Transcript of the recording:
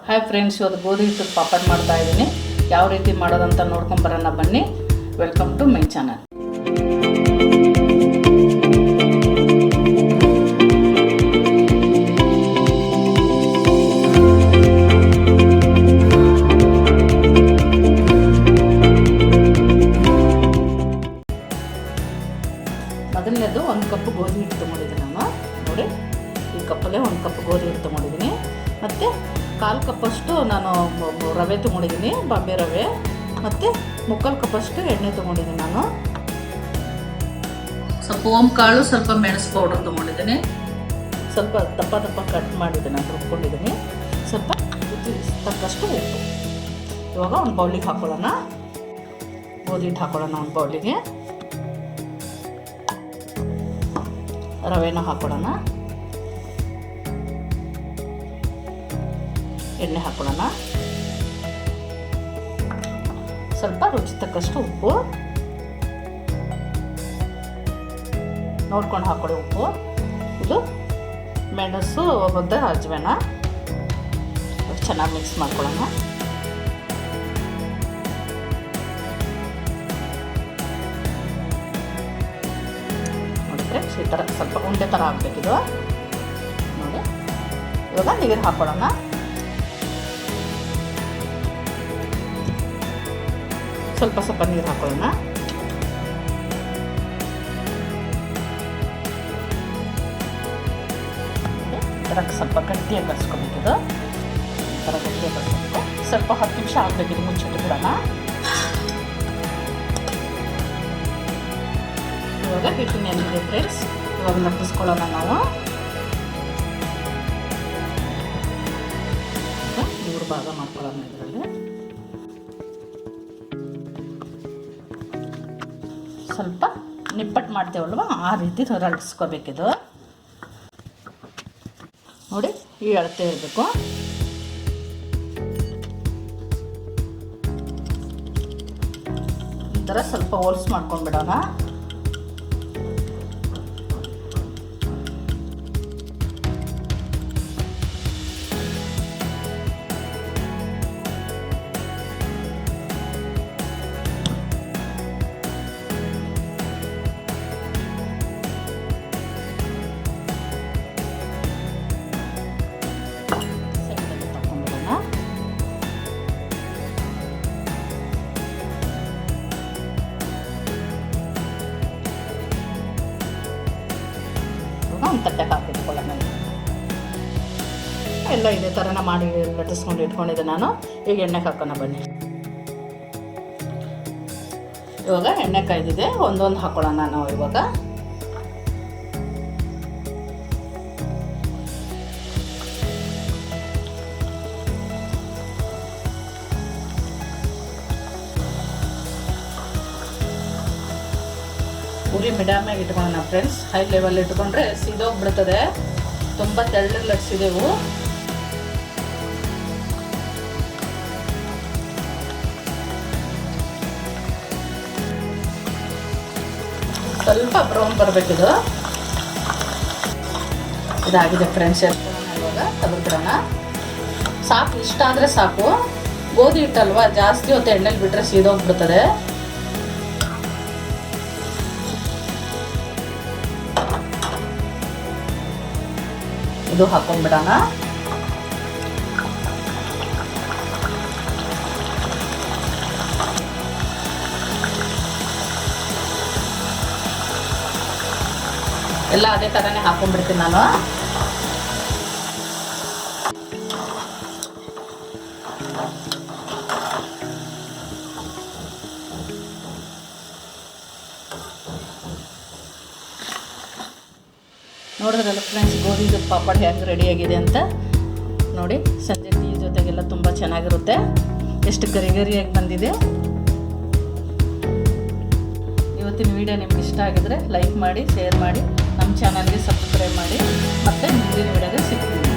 Hi friends, ಇವತ್ತು ಗೋಧಿ ಹಿಟ್ಟು ಪಾಪಡ್ ಮಾಡ್ತಾ ಇದ್ದೀನಿ. ಯಾವ ರೀತಿ ಮಾಡೋದಂತ ನೋಡ್ಕೊಂಬರೋಣ ಬನ್ನಿ. Welcome to my channel. ಮೊದಲನೇದು 1 ಕಪ್ ಗೋಧಿ ಹಿಟ್ಟು ತೊಗೊಂಡಿದ್ದೀನಿ ನಾನು. ನೋಡಿ, ಈ ಕಪ್ಪಲ್ಲೇ 1 ಕಪ್ ಗೋಧಿ ಹಿಟ್ಟು ತೊಗೊಂಡಿದ್ದೀನಿ. ಮತ್ತು 1/4 ಕಪ್ಪಷ್ಟು ನಾನು ರವೆ ತೊಗೊಂಡಿದ್ದೀನಿ, ಬಾಂಬೆ ರವೆ. ಮತ್ತು 3/4 ಕಪ್ಪಷ್ಟು ಎಣ್ಣೆ ತೊಗೊಂಡಿದ್ದೀನಿ ನಾನು. ಸ್ವಲ್ಪ ಓಮ್ ಕಾಳು, ಸ್ವಲ್ಪ ಮೆಣಸು ಪೌಡರ್ ತೊಗೊಂಡಿದ್ದೀನಿ. ಸ್ವಲ್ಪ ದಪ್ಪ ದಪ್ಪ ಕಟ್ ಮಾಡಿದ್ದೀನಿ, ನಾನು ರುಬ್ಕೊಂಡಿದ್ದೀನಿ. ಸ್ವಲ್ಪ ತಕ್ಕಷ್ಟು ಉಪ್ಪು. ಇವಾಗ ಒಂದು ಬೌಲಿಗೆ ಹಾಕೊಳ್ಳೋಣ. ಗೋಧಿ ಹಿಟ್ಟು ಹಾಕೊಳ್ಳೋಣ ಒಂದು ಬೌಲಿಗೆ. ರವೆನ ಹಾಕೊಳ್ಳೋಣ. ಎಣ್ಣೆ ಹಾಕೊಳ್ಳೋಣ. ಸ್ವಲ್ಪ ರುಚಿ ತಕ್ಕಷ್ಟು ಉಪ್ಪು ನೋಡ್ಕೊಂಡು ಹಾಕೊಳ್ಳಿ. ಉಪ್ಪು, ಇದು ಮೆಣಸು ಮತ್ತು ಅಜ್ವಾನ ಚೆನ್ನಾಗಿ ಮಿಕ್ಸ್ ಮಾಡ್ಕೊಳ್ಳೋಣ. ನೋಡಿದ್ರೆ ಈ ಥರ ಸ್ವಲ್ಪ ಉಂಡೆ ಥರ ಆಗಬೇಕಿದು. ನೋಡಿ, ಇವಾಗ ನೀರು ಹಾಕೊಳ್ಳೋಣ. ಸ್ವಲ್ಪ ಸ್ವಲ್ಪ ನೀರು ಹಾಕೊಳ್ಳೋಣ. ಥರ ಸ್ವಲ್ಪ ಗಟ್ಟಿಯಾಗಿ ಕಲಿಸ್ಕೊಬೇಕಿದು. ಥರ ಗಟ್ಟಿಯಾಗಿ ಕಲಿಸ್ಬೇಕು. ಸ್ವಲ್ಪ 10 ನಿಮಿಷ ಆಗಬೇಕಿದು, ಮುಚ್ಚಿಟ್ಟು ಬಿಡೋಣ. ಇವಾಗ ಹಿಟ್ಟು ನೆನೆದಿದೆ ಫ್ರೆಂಡ್ಸ್. ಇವಾಗ ಲಟ್ಟಿಸ್ಕೊಳ್ಳೋಣ ನಾವು. 3 ಭಾಗ ಮಾಡ್ಕೊಳ್ಳೋಣ. ಇದರಲ್ಲಿ ಸ್ವಲ್ಪ ನಿಪ್ಪಟ್ಟು ಮಾಡ್ತೇವಲ್ವ, ಆ ರೀತಿ ರಳಿಸ್ಕೋಬೇಕಿದು. ನೋಡಿ, ಈ ಅಳತೆ ಇರಬೇಕು. ಈ ಥರ ಸ್ವಲ್ಪ ಹೋಲ್ಸ್ ಮಾಡ್ಕೊಂಡ್ಬಿಡೋಣ. ಒಂದು ತಟ್ಟೆಗೆ ಹಾಕಿಟ್ಕೊಳ್ಳೋಣ. ಎಲ್ಲ ಇದೇ ಥರನ ಮಾಡಿ ಲಟ್ಟಿಸ್ಕೊಂಡು ಇಟ್ಕೊಂಡಿದ್ದೆ ನಾನು. ಈಗ ಎಣ್ಣೆಗೆ ಹಾಕೋಣ ಬನ್ನಿ. ಇವಾಗ ಎಣ್ಣೆ ಕಾಯ್ದಿದೆ, ಒಂದೊಂದು ಹಾಕೊಳ್ಳೋಣ ನಾವು. ಇವಾಗ ಉರಿ ಮಿಡಿಯಮಾಗಿ ಇಟ್ಕೊಳ್ಳೋಣ ಫ್ರೆಂಡ್ಸ್. ಹೈ ಲೆವೆಲ್ ಇಟ್ಕೊಂಡ್ರೆ ಸೀದೋಗ್ಬಿಡ್ತದೆ. ತುಂಬ ತೆಳ್ಳಗೆ ಲಟ್ಸಿದೆವು. ಸ್ವಲ್ಪ ಬ್ರೌನ್ ಬರಬೇಕಿದು. ಇದಾಗಿದೆ ಫ್ರೆಂಡ್ಸ್. ಇವಾಗ ತೆಗೆದ್ಬಿಡೋಣ. ಸಾಕು, ಇಷ್ಟ ಆದರೆ ಸಾಕು. ಗೋಧಿ ಹಿಟ್ಟಲ್ವಾ, ಜಾಸ್ತಿ ಹೊತ್ತು ಎಣ್ಣೆಲಿ ಬಿಟ್ಟರೆ ಸೀದೋಗ್ಬಿಡ್ತದೆ. ಇದು ಹಾಕೊಂಡ್ಬಿಡೋಣ. ಎಲ್ಲ ಅದೇ ಥರನೇ ಹಾಕೊಂಡ್ಬಿಡ್ತೀನಿ ನಾನು. ನೋಡಿದ್ರಲ್ಲ ಫ್ರೆಂಡ್ಸ್, ಗೋಧಿದು ಪಾಪಡ್ ಹೆಂಗೆ ರೆಡಿಯಾಗಿದೆ ಅಂತ. ನೋಡಿ, ಸಂಜೆ ಟೀ ಜೊತೆಗೆಲ್ಲ ತುಂಬ ಚೆನ್ನಾಗಿರುತ್ತೆ. ಎಷ್ಟು ಗರಿ ಗರಿಯಾಗಿ ಬಂದಿದೆ. ಇವತ್ತಿನ ವಿಡಿಯೋ ನಿಮ್ಗೆ ಇಷ್ಟ ಆಗಿದ್ರೆ ಲೈಕ್ ಮಾಡಿ, ಶೇರ್ ಮಾಡಿ, ನಮ್ಮ ಚಾನಲ್ಗೆ ಸಬ್ಸ್ಕ್ರೈಬ್ ಮಾಡಿ. ಮತ್ತು ಮುಂದಿನ ವಿಡಿಯೋಗೆ ಸಿಗ್ತೀನಿ.